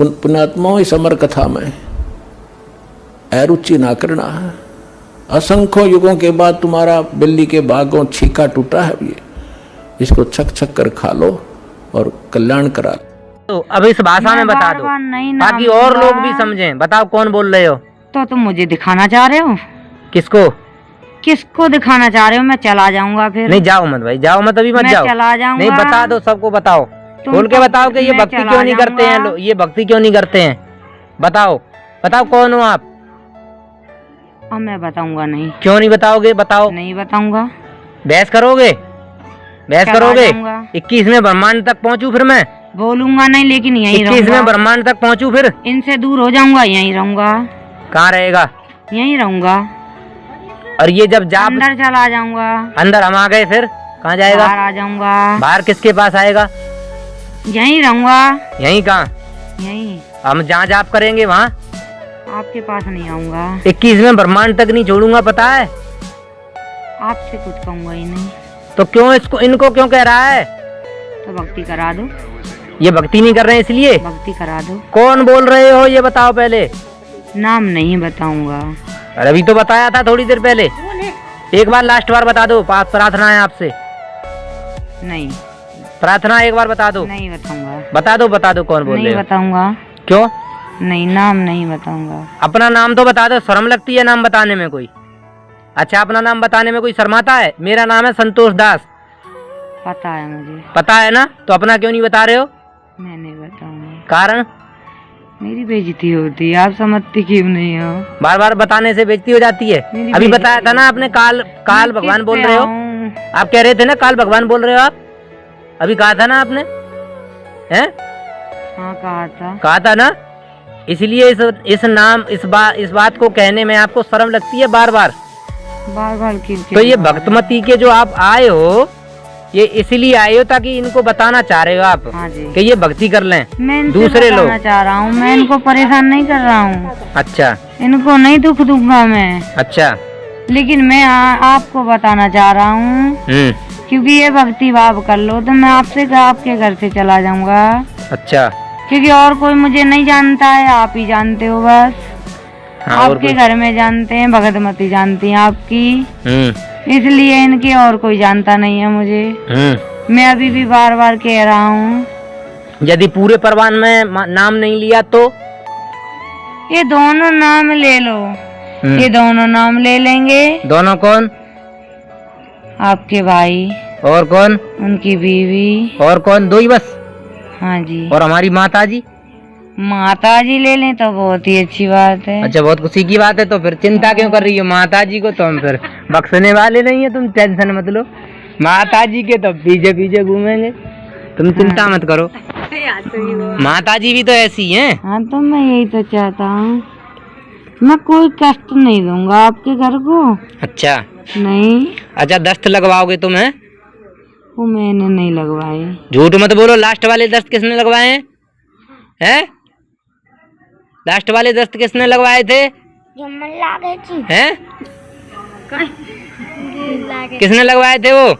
पुण्यात्माओं इस अमर कथा में अरुचि ना करना है। असंख्य युगों के बाद तुम्हारा बिल्ली के बागों छीका टूटा है, ये इसको छक छक कर खा लो और कल्याण करा लो। तो अब इस भाषा में बता दो ताकि और लोग भी समझें। बताओ कौन बोल रहे हो? तो तुम मुझे दिखाना चाह रहे हो? किसको? किसको दिखाना चाह रहे हो? मैं चला जाऊंगा फिर। नहीं जाओ मत भाई, जाओ मत, अभी मत जाओ। चला जाऊंगा। नहीं बता दो, सबको बताओ, खोल के बताओ कि ये भक्ति क्यों नहीं करते हैं लोग, ये भक्ति क्यों नहीं करते हैं। बताओ बताओ कौन हो आप? अब मैं बताऊंगा नहीं। क्यों नहीं बताओगे? बताओ। नहीं बताऊंगा। बहस करोगे? बहस करोगे? 21वें ब्रह्मांड तक पहुंचू फिर मैं? बोलूंगा नहीं, लेकिन यहीं रहूंगा। 21वें ब्रह्मांड तक पहुंचू फिर? इनसे दूर हो जाऊंगा, यहीं रहूंगा। कहाँ रहेगा? यहीं रहूंगा। और ये जब जा अंदर चला जाऊंगा। अंदर हम आ गए फिर कहाँ जाएगा? बाहर आ जाऊंगा। बाहर किसके पास आएगा? यहीं रहूंगा। यहीं कहाँ? यहीं। हम जहाँ जाप करेंगे वहाँ? आपके पास नहीं आऊंगा। 21वें ब्रह्मांड तक नहीं छोड़ूंगा, पता है? आपसे कुछ कहूंगा ही नहीं। तो क्यों इसको, इनको क्यों कह रहा है? तो भक्ति करा दो। ये भक्ति नहीं कर रहे हैं इसलिए? भक्ति करा दो। कौन बोल रहे हो ये बताओ पहले। नाम नहीं बताऊंगा। अरे अभी तो बताया था थोड़ी देर पहले। एक बार लास्ट बार बता दो, प्रार्थना है आपसे। नहीं। प्रार्थना एक बार बता दो। नहीं बताऊंगा। बता दो कौन बोल रहे हो? नहीं बताऊंगा। क्यों? नहीं, नाम नहीं बताऊंगा। अपना नाम तो बता दो, शर्म लगती है नाम बताने में कोई? अच्छा, अपना नाम बताने में कोई शर्माता है? मेरा नाम है संतोष दास। पता है मुझे। पता है ना, तो अपना क्यों नहीं बता रहे हो? मैं नहीं बताऊंगा। कारण? मेरी बेइज्जती होती है, आप समझती क्यों नहीं हो? बार बार बताने से बेइज्जती हो जाती है। अभी बताया था ना आपने, काल भगवान बोल रहे हो आप, कह रहे थे ना काल भगवान बोल रहे हो आप, अभी कहा था ना आपने, हैं? हाँ कहा था ना। इसलिए इस नाम इस बात को कहने में आपको शर्म लगती है बार बार क्यों? तो ये भक्तमती के जो आप आए हो, ये इसलिए आए हो ताकि इनको बताना चाह रहे हो आप। हाँ जी। कि ये भक्ति कर लें मैं दूसरे लोग। चाह रहा हूँ, मैं इनको परेशान नहीं कर रहा हूँ। अच्छा। इनको नहीं दुख दूंगा मैं। अच्छा। लेकिन मैं आपको बताना चाह रहा हूँ, क्योंकि ये भक्ति भाव कर लो तो मैं आपके घर से चला जाऊंगा। अच्छा। क्योंकि और कोई मुझे नहीं जानता है, आप ही जानते हो बस। हाँ, आपके घर में जानते हैं, भगतमती जानती है आपकी, इसलिए इनके और कोई जानता नहीं है मुझे। मैं अभी भी बार बार कह रहा हूँ, यदि पूरे परवान में नाम नहीं लिया तो? ये दोनों नाम ले लो। ये दोनों नाम ले लेंगे। दोनों कौन? आपके भाई। और कौन? उनकी बीवी। और कौन? दो ही बस? हाँ जी। और हमारी माता जी? माता जी ले लें तो बहुत ही अच्छी बात है। अच्छा, बहुत खुशी की बात है। तो फिर चिंता क्यों कर रही हो माता जी को? तो हम फिर बख्शने वाले नहीं है, तुम टेंशन मत लो। माता जी के तो पीछे पीछे घूमेंगे, तुम चिंता मत करो। माता जी भी तो ऐसी हैं। हाँ, तो मैं यही तो चाहता हूँ, मैं कोई कष्ट नहीं दूंगा आपके घर को। अच्छा। नहीं। अच्छा, दस्त लगवाओगे तुम? है वो मैंने नहीं लगवाए। झूठ मत बोलो। लास्ट वाले दस्त किसने लगवाए हैं? लास्ट वाले दस्त किसने लगवाए थे? हैं? किसने लगवाए थे वो?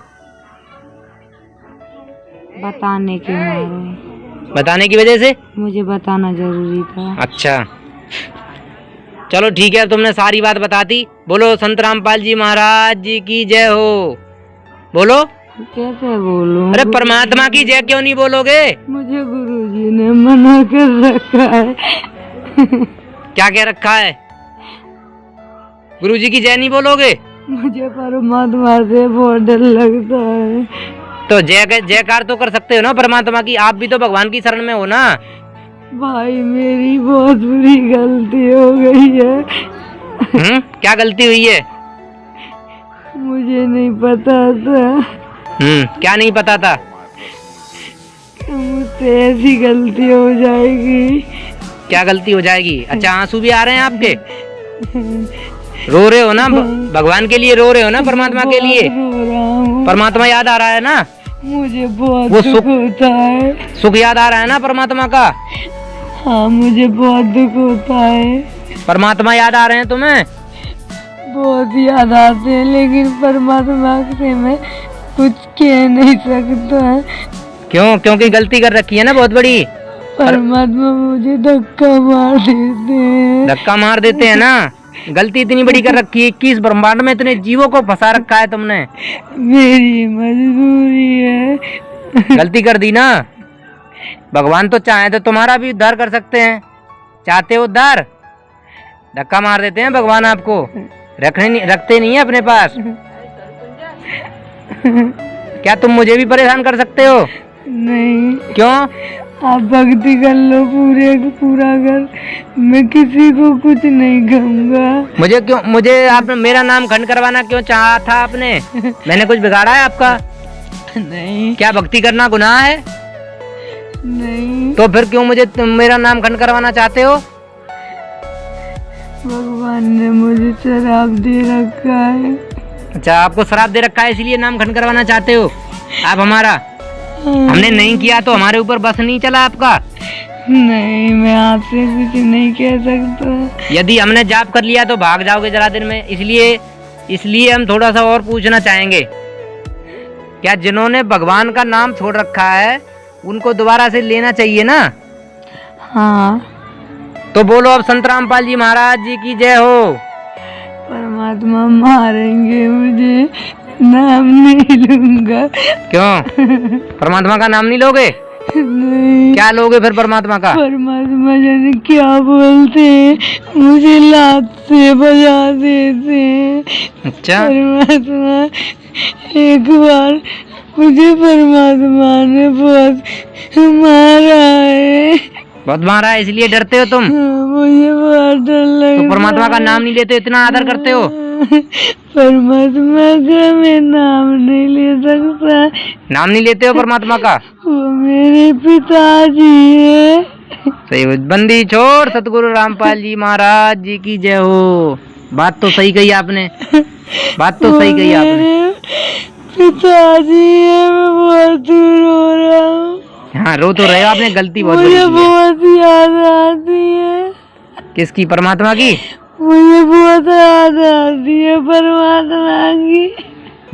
बताने के मारे। बताने की वजह से? मुझे बताना जरूरी था। अच्छा, चलो ठीक है, तुमने सारी बात बता दी। बोलो संत रामपाल जी महाराज जी की जय हो। बोलो। कैसे बोलूं? अरे परमात्मा की जय क्यों नहीं बोलोगे? मुझे गुरुजी ने मना कर रखा है। क्या कह रखा है? गुरुजी की जय नहीं बोलोगे? मुझे परमात्मा से बहुत डर लगता है। तो जयकार तो कर सकते हो ना परमात्मा की, आप भी तो भगवान की शरण में हो ना। भाई, मेरी बहुत बुरी गलती हो गई है। क्या गलती हुई है? मुझे नहीं पता था। क्या नहीं पता था? मुझसे ऐसी गलती हो जाएगी। क्या गलती हो जाएगी? अच्छा, आंसू भी आ रहे हैं आपके? रो रहे हो ना भगवान के लिए? रो रहे हो ना परमात्मा के लिए? परमात्मा याद आ रहा है ना? मुझे बहुत दुख होता है। सुख याद आ रहा है ना परमात्मा का? हाँ, मुझे बहुत दुख होता है। परमात्मा याद आ रहे हैं तुम्हें? बहुत याद आते हैं, लेकिन परमात्मा से मैं कुछ कह नहीं सकता। क्यों? क्योंकि गलती कर रखी है ना बहुत बड़ी। परमात्मा मुझे धक्का मार देते हैं। धक्का मार देते हैं ना। गलती इतनी बड़ी कर रखी है, 21 ब्रह्मांड में इतने जीवों को फंसा रखा है तुमने। मेरी मजबूरी है। गलती कर दी ना। भगवान तो चाहे तो तुम्हारा भी उद्धार कर सकते हैं। चाहते हो उद्धार? धक्का मार देते हैं भगवान आपको, रखते नहीं है अपने पास। क्या तुम मुझे भी परेशान कर सकते हो? नहीं। क्यों? आप भक्ति कर लो पूरा कर, मैं किसी को कुछ नहीं कहूँगा। मुझे आपने मेरा नाम खंड करवाना क्यों चाहा था आपने? मैंने कुछ बिगाड़ा है आपका? नहीं। क्या भक्ति करना गुनाह है? नहीं। तो फिर क्यों मेरा नाम खंड करवाना चाहते हो? भगवान ने मुझे शराब दे रखा है। अच्छा, आपको शराब दे रखा है इसलिए नाम खंड करवाना चाहते हो आप हमारा? हमने नहीं किया तो हमारे ऊपर बस नहीं चला आपका? नहीं, मैं आपसे कुछ नहीं कह सकता। यदि हमने जाप कर लिया तो भाग जाओगे जरा दिन में, इसलिए हम थोड़ा सा और पूछना चाहेंगे। क्या जिन्होंने भगवान का नाम छोड़ रखा है उनको दोबारा से लेना चाहिए ना? हाँ। तो बोलो अब संत रामपाल जी महाराज जी की जय हो। परमात्मा मारेंगे मुझे, नाम नहीं लूंगा। क्यों? परमात्मा का नाम नहीं लोगे? नहीं। क्या लोगे फिर परमात्मा का? परमात्मा जाने क्या बोलते हैं, मुझे लात से बजा देते हैं। अच्छा। परमात्मा एक बार मुझे परमात्मा ने बहुत मारा है। बहुत मारा है इसलिए डरते हो तुम? मुझे बहुत डर लगता। तो परमात्मा का नाम नहीं लेते, इतना आदर करते हो? परमात्मा का मैं नाम नहीं ले सकता। नाम नहीं लेते हो परमात्मा का? वो मेरे पिताजी है। सही। बंदी छोड़ सतगुरु रामपाल जी महाराज जी की जय हो। बात तो सही कही आपने, बात तो सही कही आपने। पिताजी है, मैं बहुत दूर हो रहा हूँ। हाँ, रो तो रहे हो, आपने गलती बहुत मुझे बड़ी की है। बहुत याद आती है। किसकी? परमात्मा की? मुझे बहुत याद आती है परमात्मा की।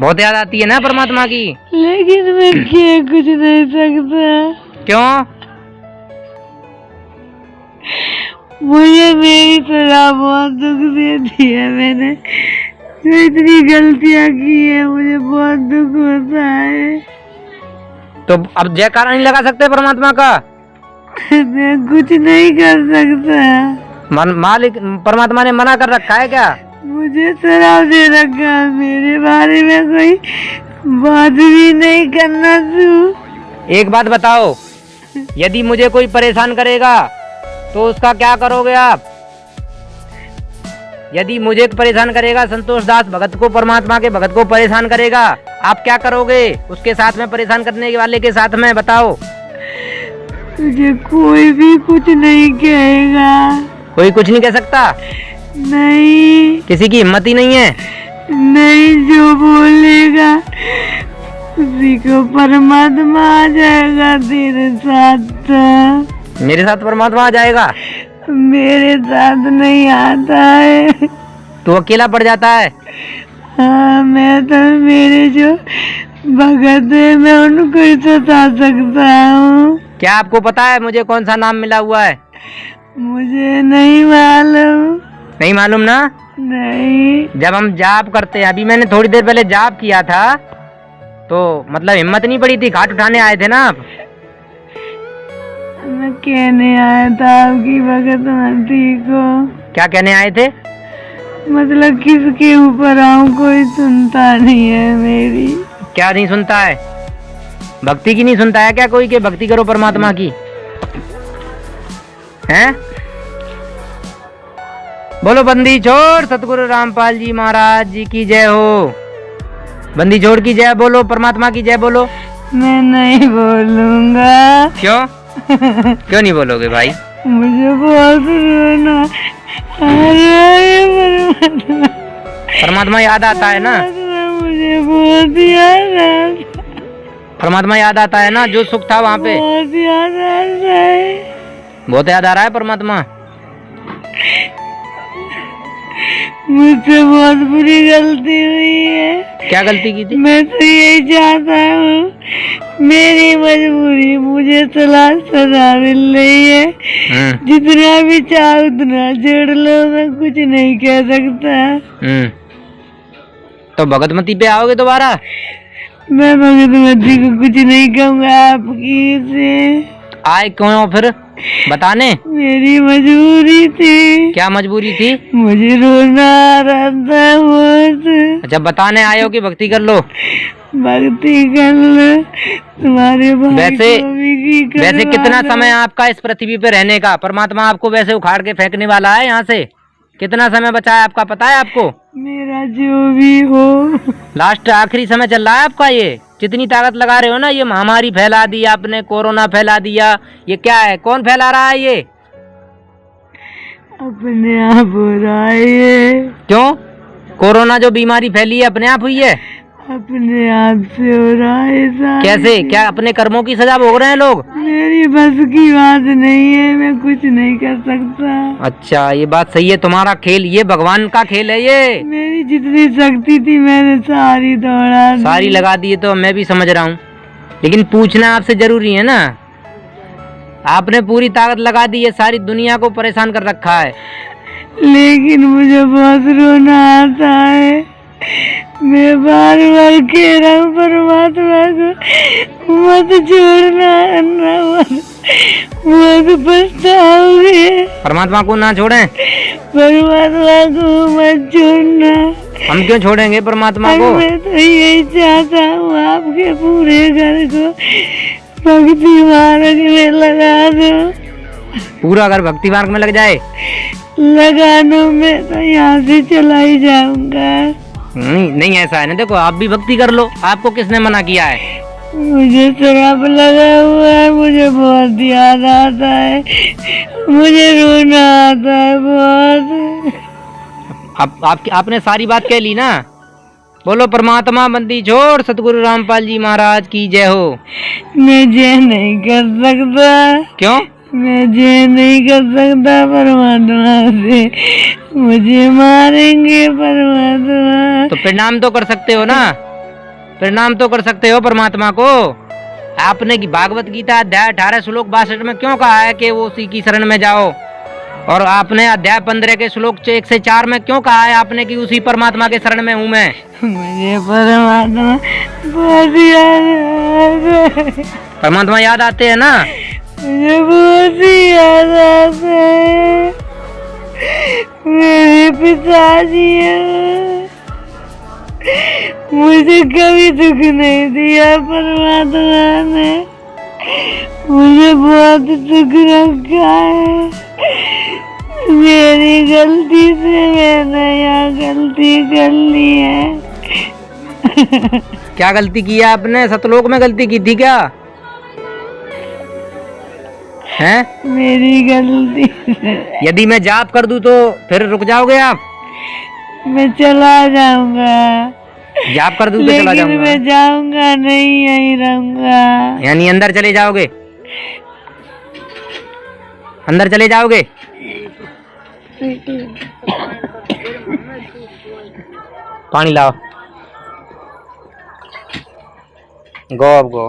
बहुत याद आती है ना परमात्मा की? लेकिन मैं किए कुछ नहीं सकता। क्यों? मुझे मेरी तरह बहुत दुख देती है। मैंने जो इतनी गलतियाँ की है, मुझे बहुत दुख होता है। तो अब जयकारा नहीं लगा सकते परमात्मा का? मैं कुछ नहीं कर सकता। मालिक परमात्मा ने मना कर रखा है क्या? मुझे शराब दे रखा है, मेरे बारे में कोई बात भी नहीं करना तू। एक बात बताओ, यदि मुझे कोई परेशान करेगा तो उसका क्या करोगे आप? यदि मुझे परेशान करेगा, संतोष दास भगत को, परमात्मा के भगत को परेशान करेगा, आप क्या करोगे उसके साथ में, परेशान करने वाले के साथ में? बताओ। तुझे कोई भी कुछ नहीं कहेगा। कोई कुछ नहीं कह सकता? नहीं। किसी की हिम्मत ही नहीं है? नहीं, जो बोलेगा उसी को परमात्मा आ जाएगा तेरे साथ। मेरे साथ परमात्मा आ जाएगा? मेरे साथ नहीं आता है। तो अकेला पड़ जाता है? हाँ, मैं तो मेरे जो भगत है मैं उनको ही सता सकता हूँ। क्या आपको पता है मुझे कौन सा नाम मिला हुआ है? मुझे नहीं मालूम। नहीं मालूम ना? नहीं। जब हम जाप करते हैं, अभी मैंने थोड़ी देर पहले जाप किया था, तो मतलब हिम्मत नहीं पड़ी थी, घाट उठाने आए थे ना आप? मैं कहने आया था आपकी भगत मती को। क्या कहने आए थे? मतलब किसके ऊपर आऊं, कोई सुनता नहीं है मेरी। क्या नहीं सुनता है? भक्ति की नहीं सुनता है क्या कोई? के भक्ति करो परमात्मा की, हैं? बोलो बंदी छोड़ सतगुरु रामपाल जी महाराज जी की जय हो। बंदी छोड़ की जय बोलो, परमात्मा की जय बोलो। मैं नहीं बोलूंगा। क्यों? क्यों नहीं बोलोगे भाई? मुझे बहुत रोना आ रहा है। परमात्मा याद आता है ना? मुझे बहुत याद आता। परमात्मा याद आता है ना? जो सुख था वहाँ पे बहुत याद आता है। बहुत याद आ रहा है परमात्मा। मुझसे बहुत बुरी गलती हुई है। क्या गलती की थी? मैं तो यही चाहता हूँ, मेरी मजबूरी मुझे सजा मिल रही है। जितना भी चाहो उतना जोड़ लो, मैं कुछ नहीं कह सकता। तो भगतमती पे आओगे दोबारा? मैं भगतमती को कुछ नहीं कहूँगा आपकी से। आए क्यों फिर बताने? मेरी मजबूरी थी। क्या मजबूरी थी? मुझे रोना आ रहा था बहुत। अच्छा, बताने आए हो कि भक्ति कर लो? भक्ति कर लो तुम्हारे भाई वैसे को भी वैसे कितना समय आपका इस पृथ्वी पे रहने का? परमात्मा आपको वैसे उखाड़ के फेंकने वाला है यहाँ से। कितना समय बचा है आपका, पता है आपको? मेरा जो भी हो, लास्ट आखिरी समय चल रहा है आपका। ये जितनी ताकत लगा रहे हो ना, ये महामारी फैला दी आपने, कोरोना फैला दिया, ये क्या है? कौन फैला रहा है ये? अपने आप हो रहा है ये। क्यों? कोरोना जो बीमारी फैली है अपने आप हुई है? अपने आप से हो रहा है। कैसे? क्या अपने कर्मों की सजा भोग रहे हैं लोग? मेरी बस की बात नहीं है, मैं कुछ नहीं कर सकता। अच्छा, ये बात सही है। तुम्हारा खेल ये भगवान का खेल है ये। मेरी जितनी शक्ति थी मैंने सारी दौड़ा दी। सारी लगा दी है तो मैं भी समझ रहा हूँ, लेकिन पूछना आपसे जरूरी है ना। आपने पूरी ताकत लगा दी है, सारी दुनिया को परेशान कर रखा है। लेकिन मुझे बहुत रोना आता है। मैं बार बार कह रहा हूँ परमात्मा को मत छोड़ना, बहुत पछताओगे। परमात्मा को ना छोड़ें? परमात्मा को मत छोड़ना। हम क्यों छोड़ेंगे परमात्मा को? मैं तो यही चाहता हूँ आपके पूरे घर को भक्ति मार्ग में लगा दो। पूरा घर भक्ति मार्ग में लग जाए? लगा दो, मैं तो यहाँ से चला ही जाऊंगा। नहीं ऐसा है ना, देखो आप भी भक्ति कर लो। आपको किसने मना किया है? मुझे शराब लगा हुआ है, मुझे बहुत याद आता है, मुझे रोना आता है बहुत। आपने सारी बात कह ली ना। बोलो परमात्मा बंदी छोड़ सतगुरु रामपाल जी महाराज की जय हो। मैं जय नहीं कर सकता। क्यों? मैं जय नहीं कर सकता परमात्मा से, मुझे मारेंगे परमात्मा। तो प्रणाम तो कर सकते हो ना, प्रणाम तो कर सकते हो परमात्मा को। आपने की भागवत गीता अध्याय 18 श्लोक 62 में क्यों कहा है कि वो उसी की शरण में जाओ, और आपने अध्याय 15 के श्लोक 1 से 4 में क्यों कहा है आपने कि उसी परमात्मा के शरण में हूँ मैं? मुझे परमात्मा बहुत याद, परमात्मा याद आते हैं ना? मुझे बहुत याद आते हैं। मेरे पिताजी हैं, मुझे कभी दुख नहीं दिया परमात्मा ने, मुझे बहुत दुख रखा है। मेरी गलती से मैंने यहाँ गलती कर ली है। क्या गलती की है आपने? सतलोक में गलती की थी क्या? हैं? मेरी गलती से। यदि मैं जाप कर दूं तो फिर रुक जाओगे आप? मैं चला जाऊंगा। जाप कर दूं तो चला जाऊंगा? मैं जाऊंगा नहीं, यहीं रहूंगा। यानी अंदर चले जाओगे? अंदर चले जाओगे? पानी लाओ। गो अब गो।